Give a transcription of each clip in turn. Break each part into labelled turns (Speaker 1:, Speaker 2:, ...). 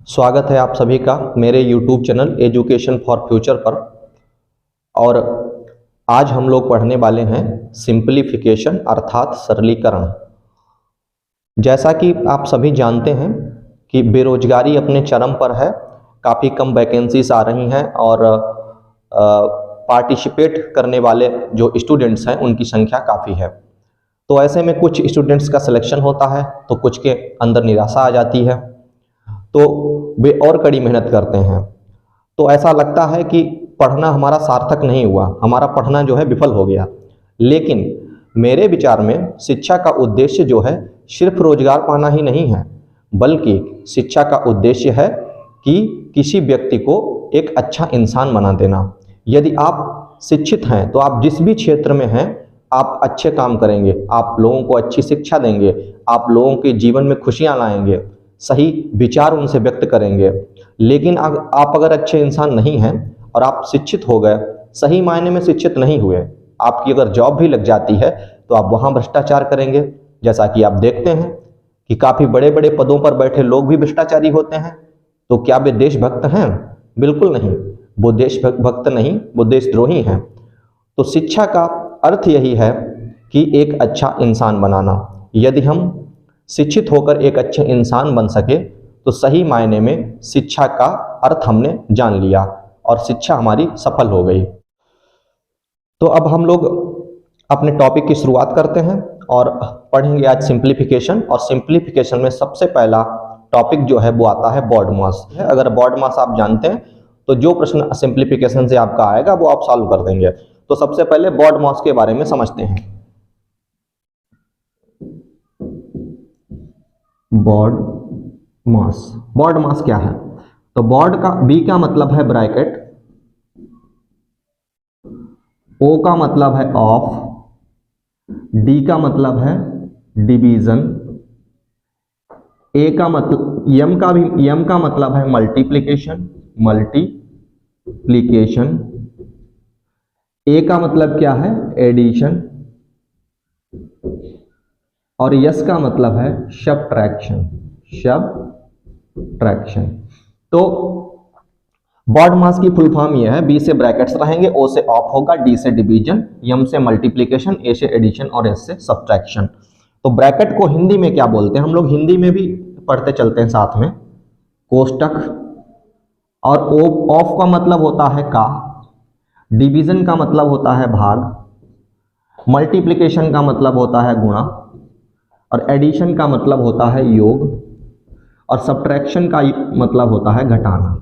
Speaker 1: स्वागत है आप सभी का मेरे YouTube channel education for future पर। और आज हम लोग पढ़ने वाले हैं सिंप्लीफिकेशन अर्थात सरलीकरण। जैसा कि आप सभी जानते हैं कि बेरोजगारी अपने चरम पर है, काफ़ी कम वैकेंसीज आ रही हैं और पार्टिसिपेट करने वाले जो स्टूडेंट्स हैं उनकी संख्या काफ़ी है। तो ऐसे में कुछ स्टूडेंट्स का सिलेक्शन होता है तो कुछ के अंदर निराशा आ जाती है, तो वे और कड़ी मेहनत करते हैं। तो ऐसा लगता है कि पढ़ना हमारा सार्थक नहीं हुआ, हमारा पढ़ना जो है विफल हो गया। लेकिन मेरे विचार में शिक्षा का उद्देश्य जो है सिर्फ रोजगार पाना ही नहीं है, बल्कि शिक्षा का उद्देश्य है कि किसी व्यक्ति को एक अच्छा इंसान बना देना। यदि आप शिक्षित हैं तो आप जिस भी क्षेत्र में हैं आप अच्छे काम करेंगे, आप लोगों को अच्छी शिक्षा देंगे, आप लोगों के जीवन में खुशियाँ लाएंगे, सही विचार उनसे व्यक्त करेंगे। लेकिन आप अगर अच्छे इंसान नहीं हैं और आप शिक्षित हो गए, सही मायने में शिक्षित नहीं हुए, आपकी अगर जॉब भी लग जाती है तो आप वहाँ भ्रष्टाचार करेंगे। जैसा कि आप देखते हैं कि काफ़ी बड़े बड़े पदों पर बैठे लोग भी भ्रष्टाचारी होते हैं। तो क्या वे देशभक्त हैं? बिल्कुल नहीं, वो देशभक्त नहीं, वो देशद्रोही हैं। तो शिक्षा का अर्थ यही है कि एक अच्छा इंसान बनाना। यदि हम शिक्षित होकर एक अच्छे इंसान बन सके तो सही मायने में शिक्षा का अर्थ हमने जान लिया और शिक्षा हमारी सफल हो गई। तो अब हम लोग अपने टॉपिक की शुरुआत करते हैं और पढ़ेंगे आज सिंप्लीफिकेशन। और सिंप्लीफिकेशन में सबसे पहला टॉपिक जो है वो आता है बॉड मास। अगर बॉड मास आप जानते हैं तो जो प्रश्न सिंप्लीफिकेशन से आपका आएगा वो आप सॉल्व कर देंगे। तो सबसे पहले बॉड मास के बारे में समझते हैं। बॉड मास क्या है? तो बॉड का बी का मतलब है ब्रैकेट, ओ का मतलब है ऑफ, डी का मतलब है डिवीजन, ए का मतलब यम का मतलब है मल्टीप्लिकेशन, ए का मतलब क्या है? एडिशन, और यस का मतलब है सब्ट्रैक्शन। तो बॉड मास की फुल फॉर्म यह है, बी से ब्रैकेट्स रहेंगे, ओ से ऑफ होगा, डी से डिवीजन, यम से मल्टीप्लिकेशन, ए से एडिशन और एस से सब्ट्रैक्शन। तो ब्रैकेट को हिंदी में क्या बोलते हैं? हम लोग हिंदी में भी पढ़ते चलते हैं साथ में, कोष्टक। और ऑफ का मतलब होता है का, डिवीजन का मतलब होता है भाग, मल्टीप्लिकेशन का मतलब होता है गुणा, और एडिशन का मतलब होता है योग, और सब्ट्रैक्शन का मतलब होता है घटाना।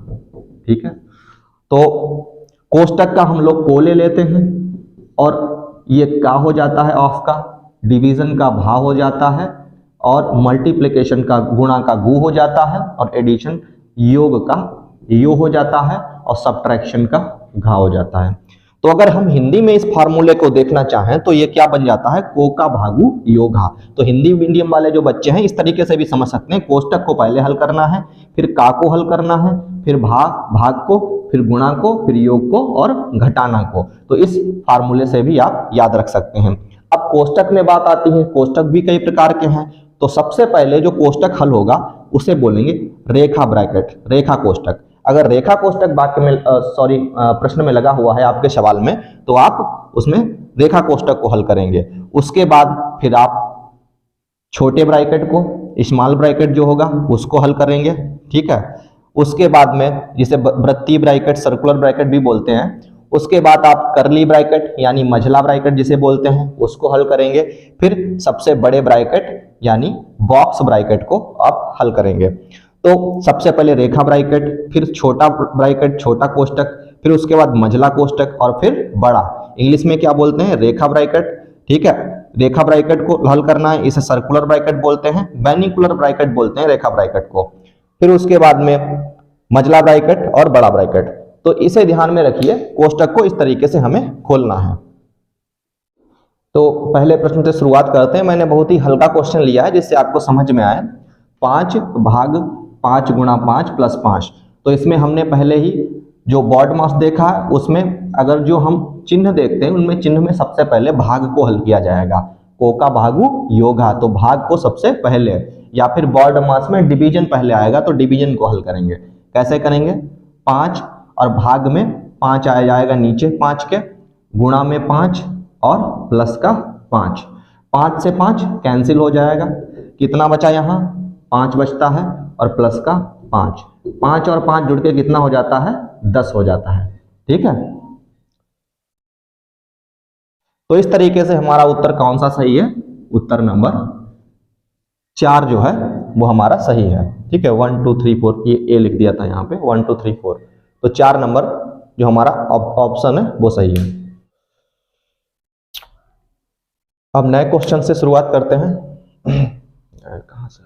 Speaker 1: ठीक है, तो कोष्टक का हम लोग को ले लेते हैं और ये का हो जाता है ऑफ का, डिवीजन का भा हो जाता है, और मल्टीप्लिकेशन का गुणा का गु हो जाता है, और एडिशन योग का यो हो जाता है, और सब्ट्रैक्शन का घा हो जाता है। तो अगर हम हिंदी में इस फार्मूले को देखना चाहें तो ये क्या बन जाता है? को का भागु योगा। तो हिंदी मीडियम वाले जो बच्चे हैं इस तरीके से भी समझ सकते हैं, कोष्टक को पहले हल करना है, फिर का को हल करना है, फिर भाग को, फिर गुणा को, फिर योग को और घटाना को। तो इस फार्मूले से भी आप याद रख सकते हैं। अब कोष्टक में बात आती है, कोष्टक भी कई प्रकार के हैं। तो सबसे पहले जो कोष्टक हल होगा उसे बोलेंगे रेखा ब्रैकेट, रेखा कोष्टक। अगर रेखा कोष्टक वाक्य में प्रश्न में लगा हुआ है आपके सवाल में, तो आप उसमें रेखा कोष्टक को हल करेंगे। उसके बाद फिर आप छोटे ब्रैकेट को, स्मॉल ब्रैकेट जो होगा उसको हल करेंगे। ठीक है, उसके बाद में जिसे वृत्तीय ब्रैकेट, सर्कुलर ब्रैकेट भी बोलते हैं, उसके बाद आप करली ब्रैकेट यानी मझला ब्रैकेट जिसे बोलते हैं उसको हल करेंगे। फिर सबसे बड़े ब्रैकेट यानी बॉक्स ब्रैकेट को आप हल करेंगे। तो सबसे पहले रेखा ब्रैकेट, फिर छोटा ब्रैकेट, छोटा कोष्टक, फिर उसके बाद मझला कोष्टक, और फिर बड़ा, इंग्लिश में क्या बोलते हैं? रेखा ब्रैकेट। ठीक है, रेखा ब्रैकेट को हल करना है, इसे सर्कुलर ब्रैकेट बोलते हैं, बैनिकुलर ब्रैकेट बोलते हैं रेखा ब्रैकेट को। फिर उसके बाद में मझला ब्रैकेट और बड़ा ब्रैकेट। तो इसे ध्यान में रखिए, कोष्टक को इस तरीके से हमें खोलना है। तो पहले प्रश्न से शुरुआत करते हैं। मैंने बहुत ही हल्का क्वेश्चन लिया है जिससे आपको समझ में आए। 5 भाग 5 गुणा 5 प्लस 5। तो इसमें हमने पहले ही जो बॉड मास देखा है उसमें अगर जो हम चिन्ह देखते हैं उनमें चिन्ह में सबसे पहले भाग को हल किया जाएगा। कोका भागु योगा, तो भाग को सबसे पहले, या फिर बॉड मास में डिवीजन पहले आएगा तो डिवीजन को हल करेंगे। कैसे करेंगे? 5 और भाग में 5 आ जाएगा नीचे 5 के, गुणा में 5 और प्लस का 5, 5 से 5 कैंसिल हो जाएगा, कितना बचा यहाँ 5 बचता है और प्लस का 5, 5 और 5 जुड़ के कितना हो जाता है 10 हो जाता है। ठीक है, तो इस तरीके से हमारा उत्तर कौन सा सही है? उत्तर नंबर 4 जो है वो हमारा सही है। ठीक है, 1 2 3 4, ये ए लिख दिया था यहाँ पे 1 2 3 4, तो 4 नंबर जो हमारा ऑप्शन है वो सही है। अब नए क्वेश्चन से शुरुआत करते हैं। कहां से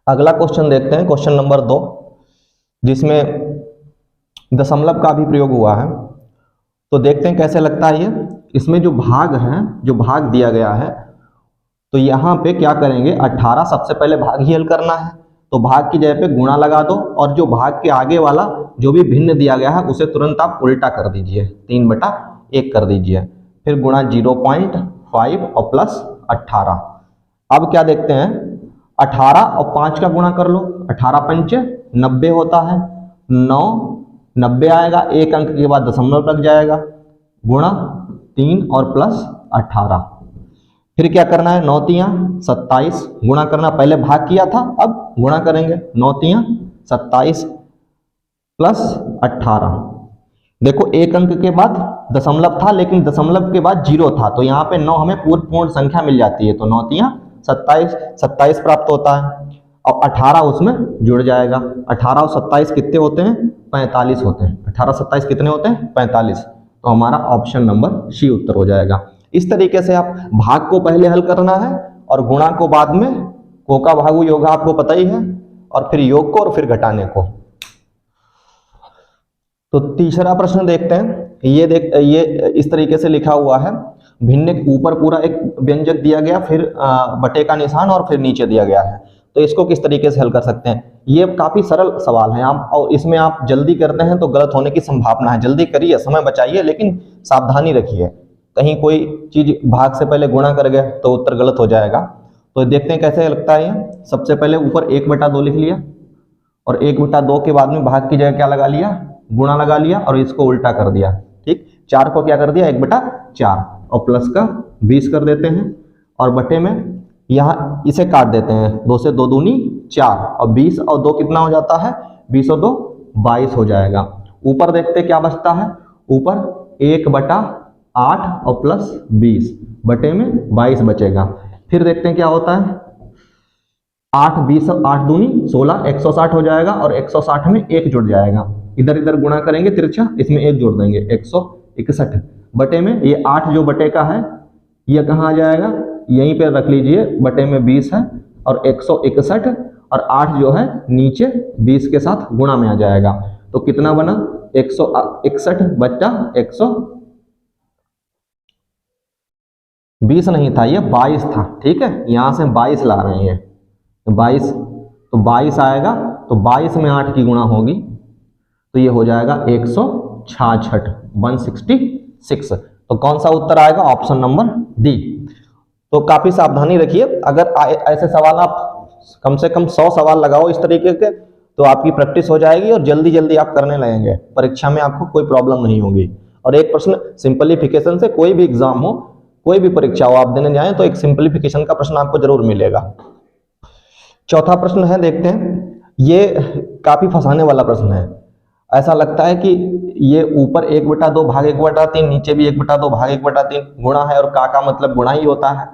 Speaker 1: अगला क्वेश्चन देखते हैं, क्वेश्चन नंबर 2, जिसमें दशमलव का भी प्रयोग हुआ है। तो देखते हैं कैसे लगता है ये। इसमें जो भाग है, जो भाग दिया गया है, तो यहाँ पे क्या करेंगे 18, सबसे पहले भाग ही हल करना है, तो भाग की जगह पे गुणा लगा दो, और जो भाग के आगे वाला जो भी भिन्न दिया गया है उसे तुरंत आप उल्टा कर दीजिए, 3/1 कर दीजिए, फिर गुणा 0.5 और प्लस 18। अब क्या देखते हैं, 18 और 5 का गुणा कर लो, 18 पंचे 90 होता है, 9 90 आएगा, एक अंक के बाद दशमलव लग जाएगा, गुणा 3 और प्लस 18, फिर क्या करना है 9 तियां 27, गुणा करना, पहले भाग किया था अब गुणा करेंगे, 9 तियां 27 प्लस 18। देखो एक अंक के बाद दशमलव था, लेकिन दशमलव के बाद 0 था, तो यहाँ पे 9 हमें पूर्ण संख्या मिल जाती है, तो 9 तियां 27 प्राप्त होता है, और 18 उसमें जुड़ जाएगा। 18 और 27 कितने होते हैं? 45 होते हैं। 18 27 कितने होते हैं? 45। तो हमारा ऑप्शन नंबर सी उत्तर हो जाएगा। इस तरीके से आप भाग को पहले हल करना है और गुणा को बाद में, कोका भागु योगा आपको पता ही है, और फिर योग को और फिर घटाने को। तो तीसरा प्रश्न देखते हैं। ये इस तरीके से लिखा हुआ है, भिन्न ऊपर पूरा एक व्यंजक दिया गया, फिर बटे का निशान और फिर नीचे दिया गया है, तो इसको किस तरीके से हल कर सकते हैं? ये काफी सरल सवाल है आप, और इसमें आप जल्दी करते हैं तो गलत होने की संभावना है। जल्दी करिए, समय बचाइए, लेकिन सावधानी रखिए, कहीं कोई चीज भाग से पहले गुणा कर गए तो उत्तर गलत हो जाएगा। तो देखते हैं कैसे लगता है ये। सबसे पहले ऊपर 1/2 लिख लिया, और 1/2 के बाद में भाग की जगह क्या लगा लिया? गुणा लगा लिया, और इसको उल्टा कर दिया। ठीक, 4 को क्या कर दिया? 1/4, और प्लस का 20 कर देते हैं, और बटे में यहाँ इसे काट देते हैं, 2 से 2 दूनी 4, और 20 और 2 कितना हो जाता है? 20 और 2 22 हो जाएगा। ऊपर देखते क्या बचता है? ऊपर 1/8 और प्लस 20, बटे में 22 बचेगा। फिर देखते हैं क्या होता है, 8 20 8 दूनी 16, 160 हो जाएगा, और 160 में 1 जुड़ जाएगा, इधर इधर गुणा करेंगे तिरछा, इसमें 1 जोड़ देंगे, 161 बटे में, ये 8 जो बटे का है ये कहाँ आ जाएगा? यहीं पे रख लीजिए, बटे में 20 है, और 161, और 8 जो है नीचे 20 के साथ गुणा में आ जाएगा, तो कितना बना? 161 बच्चा 120 नहीं था, ये 22 था। ठीक है, यहां से 22 ला रहे हैं, तो 22 आएगा, तो 22 में 8 की गुणा होगी, तो ये हो जाएगा 166, 166। तो कौन सा उत्तर आएगा? Option number D. तो काफी सावधानी रखिए, अगर ऐसे सवाल आप कम से कम 100 सवाल लगाओ इस तरीके के, तो आपकी प्रैक्टिस हो जाएगी और जल्दी जल्दी आप करने लगेंगे, परीक्षा में आपको कोई प्रॉब्लम नहीं होगी। और एक प्रश्न सिंपलीफिकेशन से, कोई भी एग्जाम हो, कोई भी परीक्षा हो आप देने जाएं, तो एक सिंपलीफिकेशन का प्रश्न आपको जरूर मिलेगा। चौथा प्रश्न है, देखते हैं, ये काफी फंसाने वाला प्रश्न है। ऐसा लगता है कि ये ऊपर 1/2 भाग 1/3, नीचे भी 1/2 भाग 1/3 गुणा है, और का मतलब गुणा ही होता है,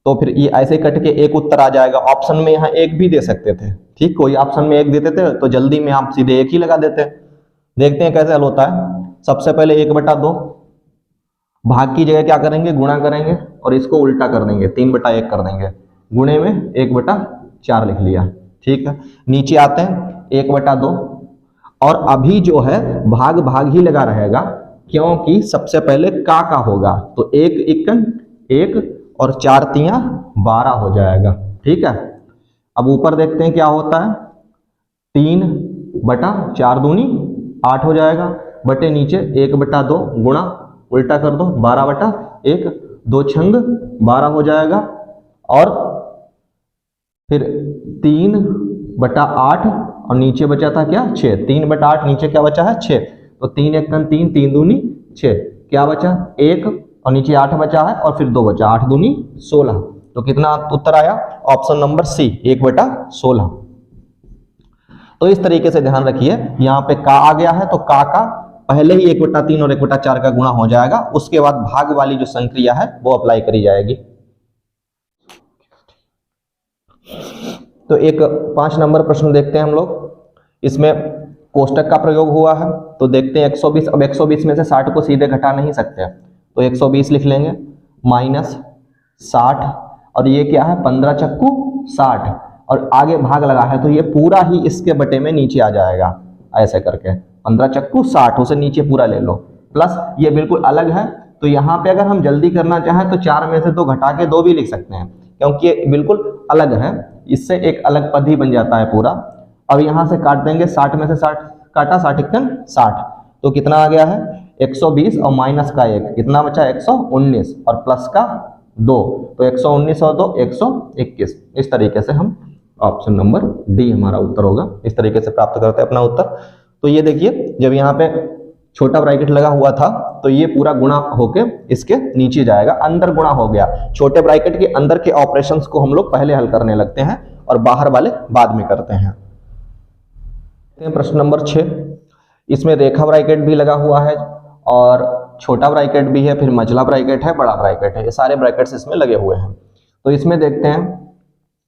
Speaker 1: तो फिर ये ऐसे कट के एक उत्तर आ जाएगा। ऑप्शन में यहाँ 1 भी दे सकते थे, ठीक, कोई ऑप्शन में 1 देते थे तो जल्दी में आप सीधे 1 ही लगा देते। देखते हैं कैसे हल होता है। सबसे पहले 1/2 भाग की जगह क्या करेंगे? गुणा करेंगे, और इसको उल्टा कर देंगे, 3/1 कर देंगे, गुणे में 1/4 लिख लिया। ठीक है, नीचे आते हैं 1/2, और अभी जो है भाग ही लगा रहेगा, क्योंकि सबसे पहले का होगा, तो 1 इक्कन 1 और 4 तियां 12 हो जाएगा। ठीक है, अब ऊपर देखते हैं क्या होता है, 3/4 दूनी 8 हो जाएगा, बटे नीचे 1/2 गुणा उल्टा कर दो, 12/1, 2 छंग 12 हो जाएगा, और फिर 3/8 और नीचे बचा था क्या 6, 3/8 नीचे क्या बचा है 6, तो 3 1 3, 3 दूनी 6, क्या बचा 1 और नीचे 8 बचा है और फिर 2 बचा, 8 दूनी 16। तो कितना उत्तर आया ऑप्शन नंबर सी 1/16। तो इस तरीके से ध्यान रखिए, यहाँ पे का आ गया है तो का पहले ही 1/3 और 1/4 का गुणा हो जाएगा, उसके बाद भाग वाली जो संक्रिया है वो अप्लाई करी जाएगी। तो एक 5 नंबर प्रश्न देखते हैं हम लोग, इसमें कोष्टक का प्रयोग हुआ है। तो देखते हैं 120, अब 120 में से 60 को सीधे घटा नहीं सकते, तो 120 लिख लेंगे माइनस 60, और ये क्या है 15 चक्कू 60, और आगे भाग लगा है तो ये पूरा ही इसके बटे में नीचे आ जाएगा, ऐसे करके 15 चक्कू 60 उसे नीचे पूरा ले लो, प्लस ये बिल्कुल अलग है। तो यहाँ पे अगर हम जल्दी करना चाहें तो 4 में से 2 घटा के 2 भी लिख सकते हैं, क्योंकि ये बिल्कुल अलग है, इससे एक अलग पद ही बन जाता है पूरा। अब यहाँ से काट देंगे, 60 में से 60 काटा, 60 60, तो कितना आ गया है 120 और माइनस का 1 कितना बचा 119 और प्लस का 2, तो 119 और 2 121। इस तरीके से हम ऑप्शन नंबर डी हमारा उत्तर होगा, इस तरीके से प्राप्त करते हैं अपना उत्तर। तो ये देखिए जब यहाँ पे छोटा ब्रैकेट लगा हुआ था तो ये पूरा गुणा होके इसके नीचे जाएगा, अंदर गुणा हो गया। छोटे ब्रैकेट के अंदर के ऑपरेशंस को हम लोग पहले हल करने लगते हैं और बाहर वाले बाद में करते हैं। प्रश्न नंबर 6, इसमें रेखा ब्रैकेट भी लगा हुआ है और छोटा ब्रैकेट भी है, फिर मझला ब्रैकेट है, बड़ा ब्रैकेट है, ये सारे ब्रैकेट्स इसमें लगे हुए हैं। तो इसमें देखते हैं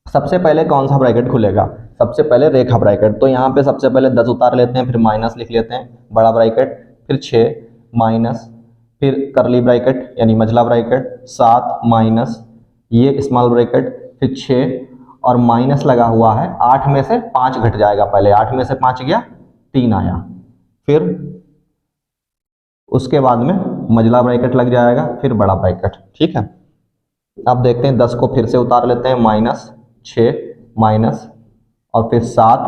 Speaker 1: सबसे पहले कौन सा ब्रैकेट खुलेगा, सबसे पहले रेखा ब्रैकेट। तो यहाँ पे सबसे पहले 10 उतार लेते हैं, फिर माइनस लिख लेते हैं बड़ा ब्रैकेट, फिर 6 माइनस, फिर करली ब्रैकेट यानी मझला ब्रैकेट 7 माइनस, ये स्मॉल ब्रैकेट, फिर 6 और माइनस लगा हुआ है, 8 में से 5 घट जाएगा, पहले 8 में से 5 गया 3 आया, फिर उसके बाद में मझला ब्रैकेट लग जाएगा, फिर बड़ा ब्रैकेट। ठीक है, अब देखते हैं 10 को फिर से उतार लेते हैं, माइनस 6 माइनस और फिर 7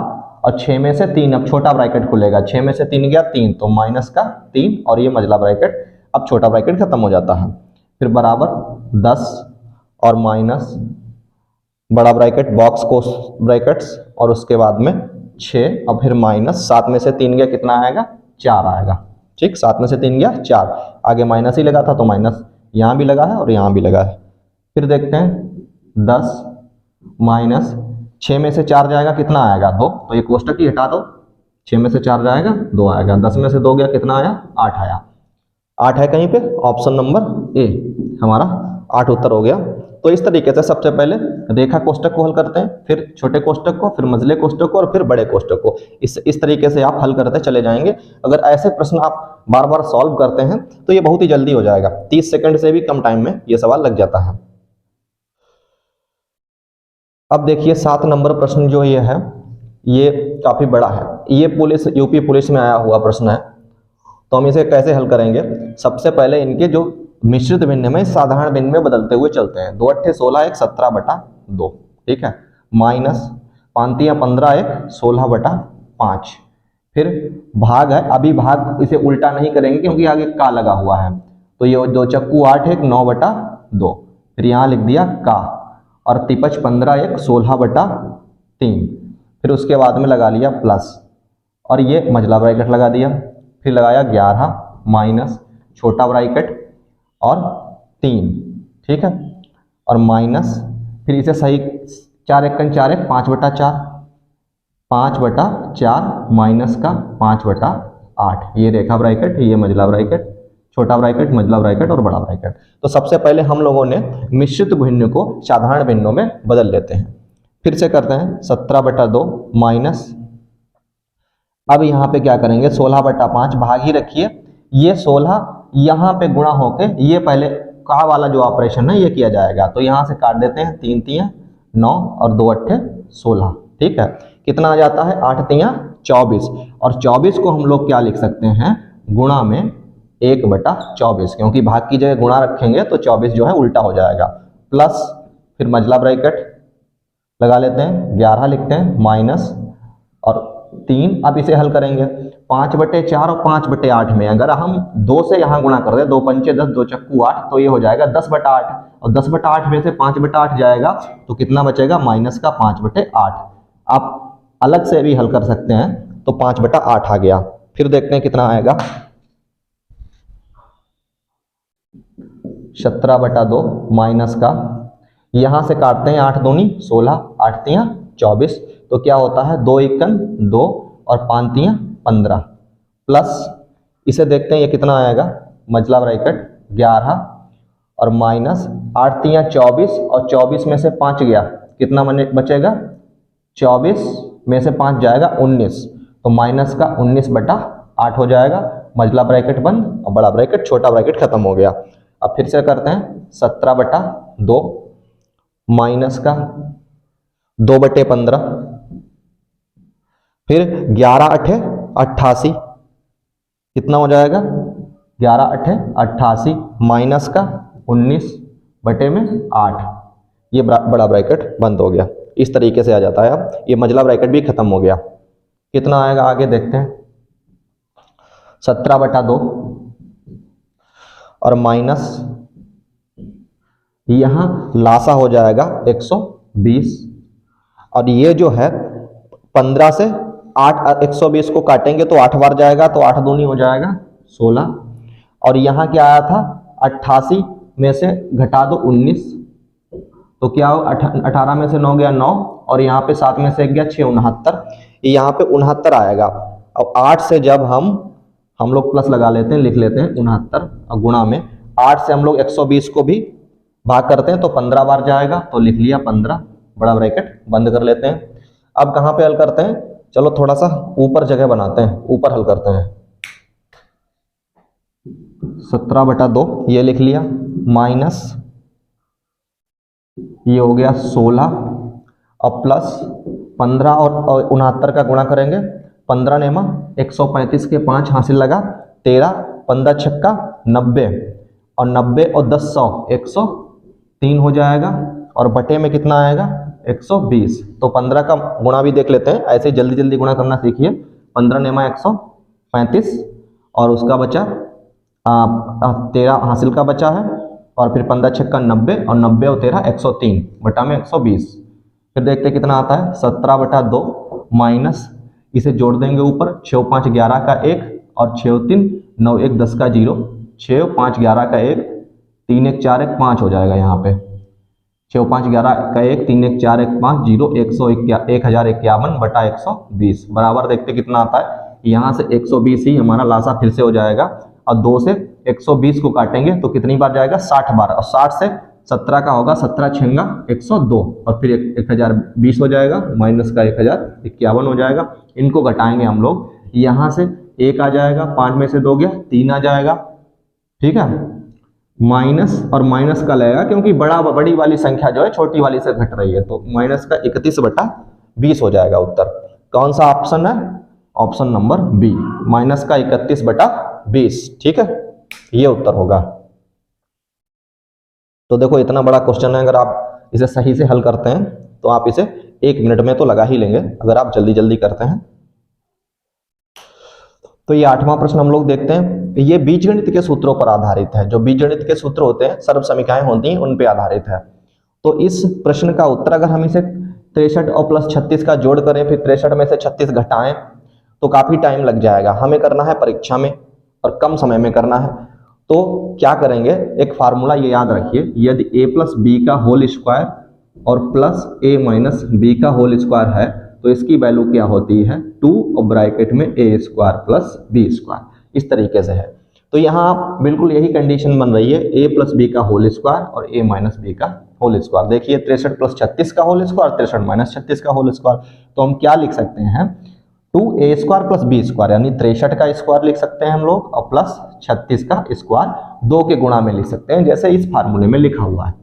Speaker 1: और 6 में से 3, अब छोटा ब्रैकेट खुलेगा, 6 में से 3 गया 3, तो माइनस का 3 और ये मझला ब्रैकेट, अब छोटा ब्रैकेट खत्म हो जाता है, फिर बराबर 10 और माइनस बड़ा ब्रैकेट बॉक्स को ब्रैकेट्स और उसके बाद में 6 और फिर माइनस 7 में से 3 गया कितना आएगा 4 आएगा। ठीक, 7 में से 3 गया 4, आगे माइनस ही लगा था तो माइनस यहाँ भी लगा है और यहाँ भी लगा है। फिर देखते हैं 10 माइनस 6 में से 4 जाएगा कितना आएगा 2, तो ये कोष्टक ही हटा दो, 6 में से 4 जाएगा 2 आएगा, 10 में से 2 गया कितना आया 8 आया, 8 है कहीं पे, ऑप्शन नंबर ए हमारा 8 उत्तर हो गया। तो इस तरीके से सबसे पहले रेखा कोष्टक को हल करते हैं, फिर छोटे कोष्टक को, फिर मझले कोष्टक को और फिर बड़े कोष्टक को। इस तरीके से आप हल करते चले जाएंगे। अगर ऐसे प्रश्न आप बार बार सॉल्व करते हैं तो ये बहुत ही जल्दी हो जाएगा, 30 सेकंड से भी कम टाइम में ये सवाल लग जाता है। अब देखिए 7 नंबर प्रश्न जो ये है ये काफी बड़ा है, ये पुलिस यूपी पुलिस में आया हुआ प्रश्न है। तो हम इसे कैसे हल करेंगे, सबसे पहले इनके जो मिश्रित भिन्न में साधारण भिन्न में बदलते हुए चलते हैं। 2 अट्ठे 16 1 17/2, ठीक है, माइनस 5 तियां 15 1 16/5, फिर भाग है, अभी भाग इसे उल्टा नहीं करेंगे क्योंकि आगे का लगा हुआ है, तो ये 2 चक्कू 8 1 9/2, फिर यहाँ लिख दिया का, और तिपच 15 1 16/3, फिर उसके बाद में लगा लिया प्लस, और ये मझला ब्रैकेट लगा दिया, फिर लगाया 11 माइनस छोटा ब्रैकेट और 3, ठीक है, और माइनस, फिर इसे सही 4 1 4 1 5/4, 5/4 माइनस का 5/8, ये रेखा ब्रैकेट, ये मझला ब्रैकेट, छोटा ब्रैकेट, मझला ब्रैकेट और बड़ा ब्रैकेट। तो सबसे पहले हम लोगों ने मिश्रित भिन्न को साधारण भिन्नों में बदल लेते हैं। फिर से करते हैं 17/2 माइनस, अब यहाँ पे क्या करेंगे 16/5, भाग ही रखिए, ये 16 यहाँ पे गुणा होके ये पहले का वाला जो ऑपरेशन है ये किया जाएगा, तो यहाँ से काट देते हैं, 3 तियां 9 और 2 अट्ठे 16, ठीक है, कितना आ जाता है 8 तियां 24, और 24 को हम लोग क्या लिख सकते हैं गुणा में 1/24, क्योंकि भाग की जगह गुणा रखेंगे तो 24 जो है उल्टा हो जाएगा, प्लस फिर मझला ब्रैकेट लगा लेते हैं, 11 लिखते हैं माइनस, और 3। अब इसे हल करेंगे 5/4 और 5/8 में अगर हम 2 से यहाँ गुणा कर दें, 2 पंचे 10, 2 चक्कू 8, तो ये हो जाएगा 10/8 और 10/8 में से 5/8 जाएगा तो कितना बचेगा, माइनस का 5/8। आप अलग से भी हल कर सकते हैं तो 5/8 आ गया। फिर देखते हैं कितना आएगा, 17/2 माइनस का, यहां से काटते हैं 8 दूनी 16, 8 तियां 24, तो क्या होता है 2 एकन 2 और 5 तियां 15, प्लस इसे देखते हैं ये कितना आएगा, मजला ब्रैकेट 11 और माइनस 8 तियां 24 और 24 में से 5 गया, कितना बचेगा, 24 में से 5 जाएगा 19, तो माइनस का 19/8 हो जाएगा। मजला ब्रैकेट बंद और बड़ा ब्रैकेट, छोटा ब्रैकेट खत्म हो गया। अब फिर से करते हैं 17/2 माइनस का 2/15, फिर 11/8 88, कितना हो जाएगा, 11/8 88 माइनस का 19/8, ये बड़ा ब्रैकेट बंद हो गया। इस तरीके से आ जाता है। अब ये मजला ब्रैकेट भी खत्म हो गया। कितना आएगा आगे देखते हैं, 17/2 और माइनस यहां लासा हो जाएगा 120, और ये जो है 15 से 8 120 को काटेंगे तो 8 बार जाएगा, तो 8 दूनी हो जाएगा 16, और यहाँ क्या आया था 88 में से घटा दो 19, तो क्या हो 18 में से 9 गया 9, और यहाँ पे 7 में से 1 गया 6 69, यहाँ पे 69 आएगा। अब 8 से जब हम लोग प्लस लगा लेते हैं, लिख लेते हैं 69 और गुणा में 8 से हम लोग 120 को भी भाग करते हैं तो 15 बार जाएगा, तो लिख लिया 15, बड़ा ब्रैकेट बंद कर लेते हैं। अब कहाँ पे हल करते हैं, चलो थोड़ा सा ऊपर जगह बनाते हैं, ऊपर हल करते हैं। 17/2 ये लिख लिया, माइनस ये हो गया 16 और प्लस 15 और 69 का गुणा करेंगे, 15 नेमा 135 के 5 हासिल लगा 13, 15 छक्का 90, और 90 और 10 100 103 हो जाएगा, और बटे में कितना आएगा 120, तो 15 का गुणा भी देख लेते हैं, ऐसे जल्दी जल्दी गुणा करना सीखिए। 15 नेमा 135 और उसका बचा 13 हासिल का बचा है, और फिर 15 छक्का 90 और 90 और 13 103 बटा में 120। फिर देखते कितना आता है 17/2 माइनस इसे जोड़ देंगे ऊपर, 6 5 11 का 1 और 6 3 9 1 10 का 0, 6 5 11 का 1 3 1 4 1 5 हो जाएगा, यहाँ पे 6 5 11 का 1 3 1 4 1 5 0 1051 बटा 120 बराबर देखते कितना आता है, यहाँ से 120 ही हमारा लासा फिर से हो जाएगा, और 2 से 120 को काटेंगे तो कितनी बार जाएगा 60 बार, और 60 से 17 का होगा 17 छंगा 102, और फिर 1020 हो जाएगा, माइनस का 1051 हो जाएगा। इनको घटाएंगे हम लोग, यहाँ से 1 आ जाएगा, 5 में से 2 गया 3 आ जाएगा, ठीक है, माइनस और माइनस का लगेगा क्योंकि बड़ी वाली संख्या जो है छोटी वाली से घट रही है, तो माइनस का 31/20 हो जाएगा उत्तर। कौन सा ऑप्शन है, ऑप्शन नंबर बी, माइनस का 31/20, ठीक है, ये उत्तर होगा। तो देखो इतना बड़ा क्वेश्चन है, अगर आप इसे सही से हल करते हैं तो आप इसे 1 मिनट में तो लगा ही लेंगे अगर आप जल्दी जल्दी करते हैं। तो ये 8वां प्रश्न हम लोग देखते हैं, ये बीजगणित के सूत्रों पर आधारित है। जो बीजगणित के सूत्र होते हैं, सर्व समीकरणाएं होती हैं, उन पे आधारित है। तो इस प्रश्न का उत्तर अगर हम इसे 63 और प्लस 36 का जोड़ करें, फिर 63 में से 36 घटाएं तो काफी टाइम लग जाएगा। हमें करना है परीक्षा में और कम समय में करना है, तो क्या करेंगे, एक फार्मूला ये याद रखिए, यदि a प्लस बी का होल स्क्वायर और प्लस a माइनस बी का होल स्क्वायर है तो इसकी वैल्यू क्या होती है 2 और ब्रैकेट में a square plus b square, इस तरीके से है। तो यहाँ बिल्कुल यही कंडीशन बन रही है, a प्लस बी का होल स्क्वायर और a माइनस बी का होल स्क्वायर। देखिए 63 प्लस 36 का होल स्क्वायर, 63 माइनस 36 का होल स्क्वायर, तो हम क्या लिख सकते हैं 2a square plus B square, यानी 63 का स्क्वायर लिख सकते हैं हम लोग, और प्लस 36 का स्क्वायर 2 के गुणा में लिख सकते हैं, जैसे इस फार्मूले में लिखा हुआ है।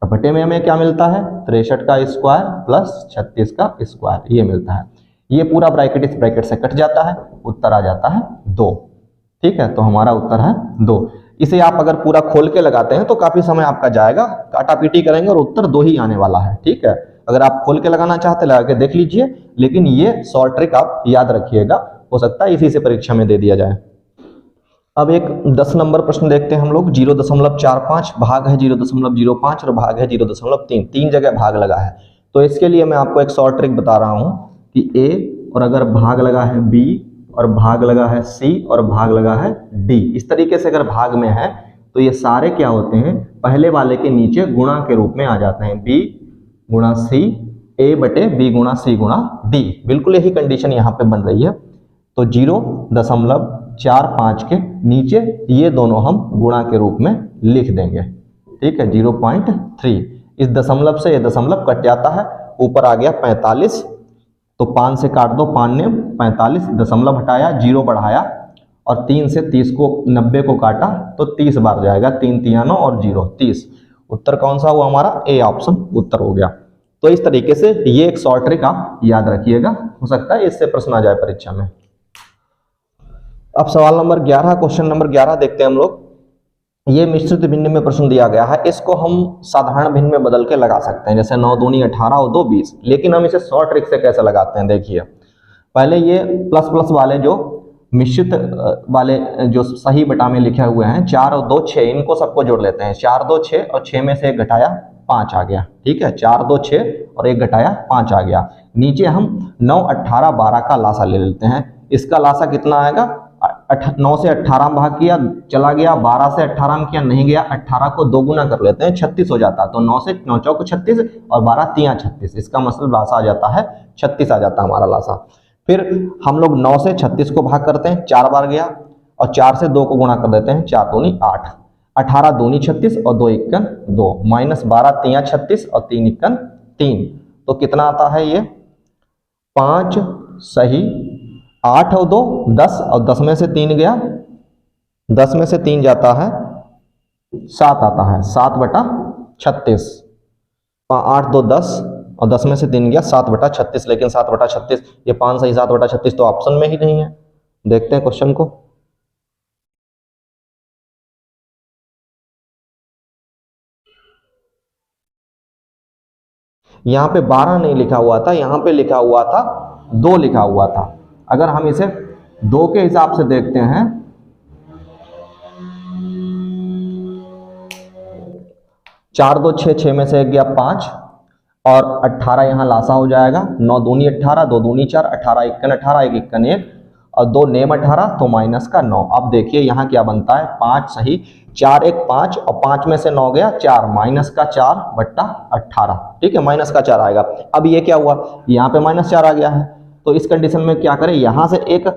Speaker 1: और बटे में हमें क्या मिलता है 63 का स्क्वायर प्लस 36 का स्क्वायर, ये मिलता है। ये पूरा ब्रैकेट इस ब्रैकेट से कट जाता है, उत्तर आ जाता है 2, ठीक है, तो हमारा उत्तर है 2। इसे आप अगर पूरा खोल के लगाते हैं तो काफी समय आपका जाएगा, काटा पीटी करेंगे और उत्तर 2 ही आने वाला है, ठीक है। अगर आप खोल के लगाना चाहते लगा के देख लीजिए, लेकिन ये शॉर्ट ट्रिक आप याद रखिएगा, हो सकता है इसी से परीक्षा में दे दिया जाए। अब एक 10 नंबर प्रश्न देखते हैं हम लोग। 0.45 भाग है 0.05 और भाग है 0.3, तीन जगह भाग लगा है। तो इसके लिए मैं आपको एक शॉर्ट ट्रिक बता रहा हूं कि a और अगर भाग लगा है b और भाग लगा है c और भाग लगा है d, इस तरीके से अगर भाग में है तो ये सारे क्या होते हैं, पहले वाले के नीचे गुणा के रूप में आ जाते हैं। b गुणा c, a बटे b गुणा c गुणा d, बिल्कुल यही कंडीशन यहाँ पे बन रही है। तो 0.45 के नीचे ये दोनों हम गुणा के रूप में लिख देंगे, ठीक है। 0.3, इस दशमलव से ये दशमलव कट जाता है, ऊपर आ गया 45, तो 5 से काट दो, 5 ने 45, दशमलव हटाया, 0 बढ़ाया और 3 से 30 को 90 को काटा तो 30 बार जाएगा, 3 3 9 और 0 30। उत्तर कौन सा हुआ हमारा, ए ऑप्शन उत्तर हो गया। तो इस तरीके से ये एक शॉर्ट ट्रिक आप याद रखिएगा, हो सकता है इससे प्रश्न आ जाए परीक्षा में। अब सवाल नंबर 11, क्वेश्चन नंबर 11 देखते हैं हम लोग। ये मिश्रित भिन्न में प्रश्न दिया गया है, इसको हम साधारण भिन्न में बदल के लगा सकते हैं, जैसे 9 दूनी 18 और 2 20, लेकिन हम इसे शॉर्ट ट्रिक से कैसे लगाते हैं देखिए। पहले ये प्लस प्लस वाले जो मिश्रित वाले जो सही बटा में लिखे हुए हैं 4 और 2 6, इनको सबको जोड़ लेते हैं। 4 2 6 और 6 में से 1 घटाया 5 आ गया, ठीक है। 4 2 6 और 1 घटाया 5 आ गया। नीचे हम 9 18 12 का लासा ले लेते हैं। इसका लासा कितना आएगा, 9 से 18 में भाग किया चला गया, 12 से 18 में किया नहीं गया, 18 को 2 गुना कर लेते हैं 36 हो जाता है। तो 9 से 9 चौक 36 और 12 3 36, इसका मतलब लासा आ जाता है 36 आ जाता है हमारा लासा। फिर हम लोग 9 से 36 को भाग करते हैं, 4 बार गया और 4 से 2 को गुणा कर देते हैं, 4 दूनी 8, 18 दूनी 36 और 2 एकन 2, माइनस 12 3 36 और 3 एकन 3, तो कितना आता है ये 5 सही 8 और 2 10 और 10 में से 3 गया, 10 में से 3 जाता है 7 आता है, 7 बटा 36, 8 2 10 और 10 में से 3 गया 7 बटा 36, लेकिन 7 बटा 36 ये 5 सही 7 बटा 36 तो ऑप्शन में ही नहीं है। देखते हैं क्वेश्चन को। यहाँ पे 12 नहीं लिखा हुआ था, यहाँ पे लिखा हुआ था 2 लिखा हुआ था। अगर हम इसे 2 के हिसाब से देखते हैं, 4 2 6, 6 में से 1 गया 5 और 18 यहाँ लासा हो जाएगा, 9 दूनी 18 2 दूनी 4, 18 एकन 18 1 एकन 1 और 2 नेम 18 तो माइनस का 9। अब देखिए यहाँ क्या बनता है 5 सही 4 1 5 और 5 में से 9 गया 4, माइनस का 4 बट्टा 18, ठीक है, माइनस का 4 आएगा। अब ये क्या हुआ, यहाँ पे माइनस 4 आ गया है, तो इस कंडीशन में क्या करें, यहाँ से एक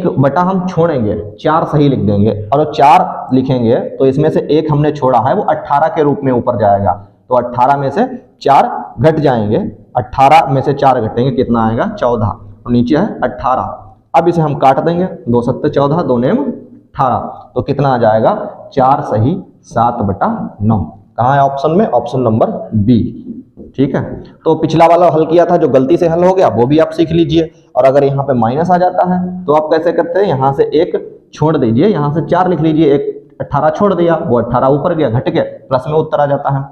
Speaker 1: बटा हम छोड़ेंगे, 4 सही लिख देंगे और 4 लिखेंगे तो इसमें से 1 हमने छोड़ा है वो 18 के रूप में ऊपर जाएगा, तो 18 में से 4 घट जाएंगे, 18 में से 4 घटेंगे कितना आएगा 14 और नीचे है 18। अब इसे हम काट देंगे, 2 7 14 2 नेम 18, तो कितना आ जाएगा 4 सही 7 बटा 9। कहाँ है ऑप्शन में, ऑप्शन नंबर बी, ठीक है। तो पिछला वाला हल किया था जो गलती से हल हो गया वो भी आप सीख लीजिए। और अगर यहाँ पे माइनस आ जाता है तो आप कैसे करते हैं, यहाँ से 1 छोड़ दीजिए, यहाँ से 4 लिख लीजिए, 1 18 छोड़ दिया, वो 18 ऊपर गया घट के प्लस में उत्तर आ जाता है,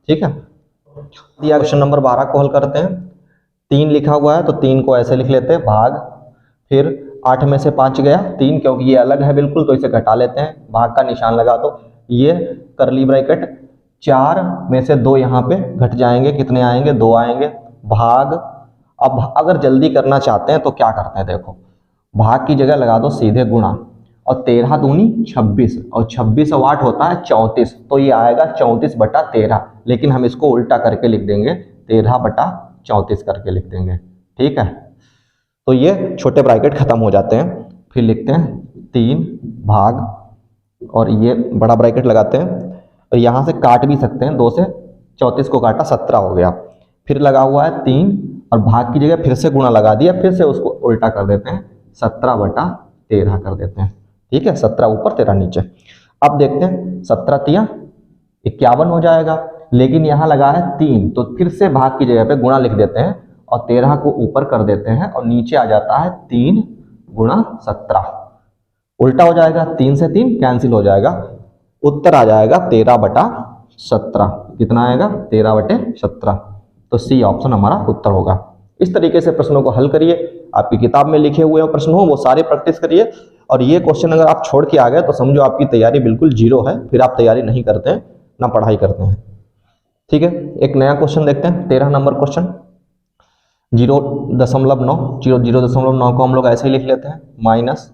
Speaker 1: ठीक है। दिया क्वेश्चन नंबर 12 को हल करते हैं। 3 लिखा हुआ है तो 3 को ऐसे लिख लेते हैं भाग, फिर 8 में से 5 गया 3, क्योंकि ये अलग है बिल्कुल तो इसे घटा लेते हैं, भाग का निशान लगा दो, ये करली ब्रैकेट 4 में से 2 यहाँ पे घट जाएंगे, कितने आएंगे 2 आएंगे, भाग। अब अगर जल्दी करना चाहते हैं तो क्या करते हैं, देखो भाग की जगह लगा दो सीधे गुणा, और 13 दूनी 26 और 26 और 8 होता है 34, तो ये आएगा 34 बटा 13, लेकिन हम इसको उल्टा करके लिख देंगे 13 बटा 34 करके लिख देंगे, ठीक है। तो ये छोटे ब्रैकेट खत्म हो जाते हैं, फिर लिखते हैं 3 भाग और ये बड़ा ब्रैकेट लगाते हैं, और यहाँ से काट भी सकते हैं, 2 से 34 को काटा 17 हो गया, फिर लगा हुआ है 3 और भाग की जगह फिर से गुणा लगा दिया, फिर से उसको उल्टा कर देते हैं 17 बटा 13 कर देते हैं, ठीक है, 17 ऊपर 13 नीचे। अब देखते हैं 17 तिया 51 हो जाएगा, लेकिन यहाँ लगा है 3 तो फिर से भाग की जगह पे गुणा लिख देते हैं और 13 को ऊपर कर देते हैं और नीचे आ जाता है 3 गुणा 17, उल्टा हो जाएगा, 3 से 3 कैंसिल हो जाएगा, उत्तर आ जाएगा 13 बटा 17। कितना आएगा 13 बटे 17। तो सी ऑप्शन हमारा उत्तर होगा। इस तरीके से प्रश्नों को हल करिए, आपकी किताब में लिखे हुए प्रश्न हो वो सारे प्रैक्टिस करिए, और ये क्वेश्चन अगर आप छोड़ के आ गए तो समझो आपकी तैयारी बिल्कुल जीरो है, फिर आप तैयारी नहीं करते हैं ना पढ़ाई करते हैं। ठीक है, एक नया क्वेश्चन देखते हैं, 13 नंबर क्वेश्चन। 0.9 0.9 को हम लोग ऐसे ही लिख लेते हैं, माइनस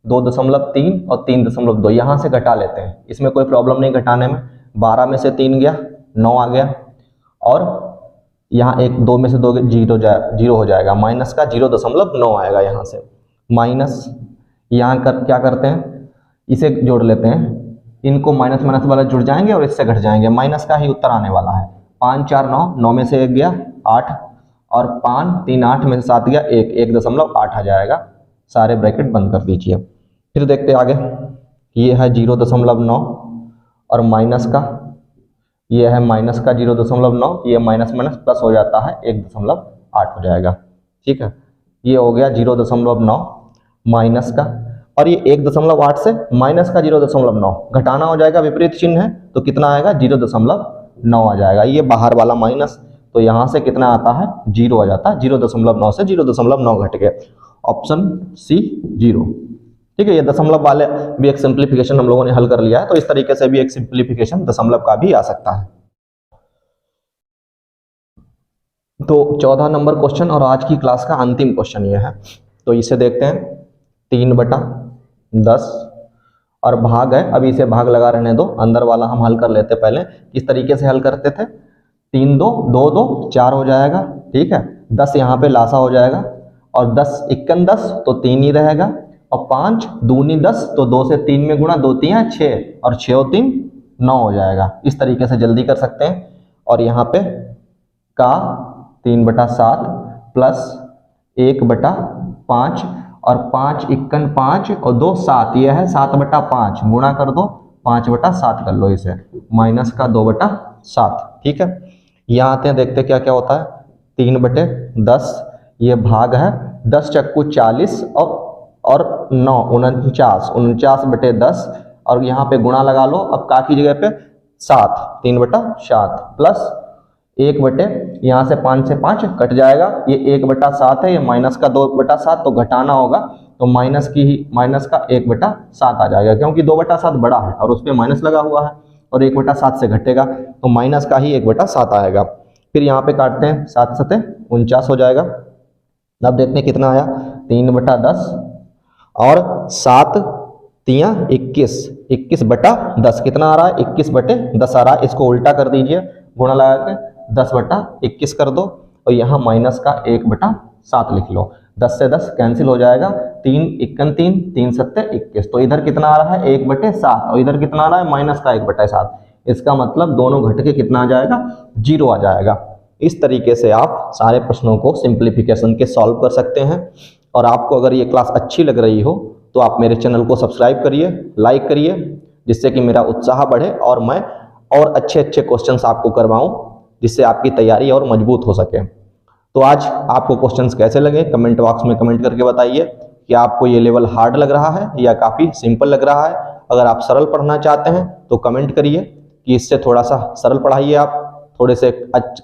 Speaker 1: 2.3 और 3.2 यहाँ से घटा लेते हैं, इसमें कोई प्रॉब्लम नहीं घटाने में। 12 में से 3 गया 9 आ गया, और यहाँ एक 2 में से 2 जीरो हो जाएगा, माइनस का 0.9 आएगा यहाँ से। माइनस यहाँ क्या करते हैं, इसे जोड़ लेते हैं, इनको माइनस माइनस वाला जुड़ जाएंगे और इससे घट जाएंगे, माइनस का ही उत्तर आने वाला है। 5 4 9, 9 में से 1 गया 8, और 5 3 8 में से 7 गया 1, 1.8 आ जाएगा। सारे ब्रैकेट बंद कर दीजिए। फिर देखते हैं आगे, ये है 0.9 और माइनस का, ये है माइनस का 0.9, ये माइनस माइनस प्लस हो जाता है 1.8 हो जाएगा। ठीक है, ये हो गया 0.9 माइनस का, और ये 1.8 से माइनस का 0.9 घटाना हो जाएगा, विपरीत चिन्ह है तो कितना आएगा 0.9 आ जाएगा। ये बाहर वाला माइनस, तो यहाँ से कितना आता है 0 आ जाता है, 0.9 से 0.9 घट गए, ऑप्शन सी 0। ठीक है, ये दशमलव वाले भी एक सिंप्लीफिकेशन हम लोगों ने हल कर लिया है, तो इस तरीके से भी एक सिंप्लीफिकेशन दशमलव का भी आ सकता है। तो 14 नंबर क्वेश्चन और आज की क्लास का अंतिम क्वेश्चन ये है, तो इसे देखते हैं। 3/10 और भाग है, अभी इसे भाग लगा रहने दो, अंदर वाला हम हल कर लेते पहले। किस तरीके से हल करते थे, 3 2 2 2 4 हो जाएगा। ठीक है, 10 यहाँ पे लासा हो जाएगा, और 10 1 10 तो 3 ही रहेगा, और 5 दूनी 10 तो 2 से 3 में गुणा, 2 3 6, और 6 और 3 9 हो जाएगा। इस तरीके से जल्दी कर सकते हैं। और यहाँ पे का 3/7 प्लस 1/5, और 5 1 5 और 2 7, यह है 7/5, गुणा कर दो 5/7 कर लो इसे, माइनस का 2/7। ठीक है, यहाँ आते हैं, देखते क्या क्या होता है। 3/10 ये भाग है, 10 चक्कू 40 और 9 49, 49/10, और यहाँ पे गुणा लगा लो, अब का की जगह पे 7, 3/7 प्लस 1 यहाँ से 5 से 5 कट जाएगा, ये 1/7 है, ये माइनस का 2/7, तो घटाना होगा, तो माइनस का 1/7 आ जाएगा, क्योंकि 2/7 बड़ा है और उस पर माइनस लगा हुआ है, और 1/7 से घटेगा तो माइनस का ही 1/7 आएगा। फिर यहाँ पे काटते हैं, 7 7 49 हो जाएगा। अब देखते हैं कितना आया, 3/10 और 7 3 21, 21/10 कितना आ रहा है, 21/10 आ रहा है। इसको उल्टा कर दीजिए, गुणा लगा के 10/21 कर दो, और यहाँ माइनस का 1/7 लिख लो। 10 से 10 कैंसिल हो जाएगा, 3 1 3 3 7 21, तो इधर कितना आ रहा है 1/7, और इधर कितना आ रहा है माइनस का 1/7। इसका मतलब दोनों घट के कितना आ जाएगा, 0 आ जाएगा। इस तरीके से आप सारे प्रश्नों को सिंप्लीफिकेशन के सॉल्व कर सकते हैं। और आपको अगर ये क्लास अच्छी लग रही हो तो आप मेरे चैनल को सब्सक्राइब करिए, लाइक करिए, जिससे कि मेरा उत्साह बढ़े और मैं और अच्छे अच्छे क्वेश्चंस आपको करवाऊं, जिससे आपकी तैयारी और मजबूत हो सके। तो आज आपको क्वेश्चंस कैसे लगे कमेंट बॉक्स में कमेंट करके बताइए कि आपको ये लेवल हार्ड लग रहा है या काफ़ी सिंपल लग रहा है। अगर आप सरल पढ़ना चाहते हैं तो कमेंट करिए कि इससे थोड़ा सा सरल पढ़ाइए, आप थोड़े से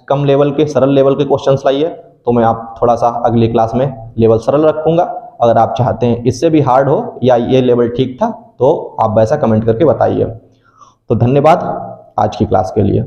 Speaker 1: कम लेवल के सरल लेवल के क्वेश्चंस लाइए, तो मैं आप थोड़ा सा अगली क्लास में लेवल सरल रखूँगा। अगर आप चाहते हैं इससे भी हार्ड हो या ये लेवल ठीक था तो आप वैसा कमेंट करके बताइए। तो धन्यवाद आज की क्लास के लिए।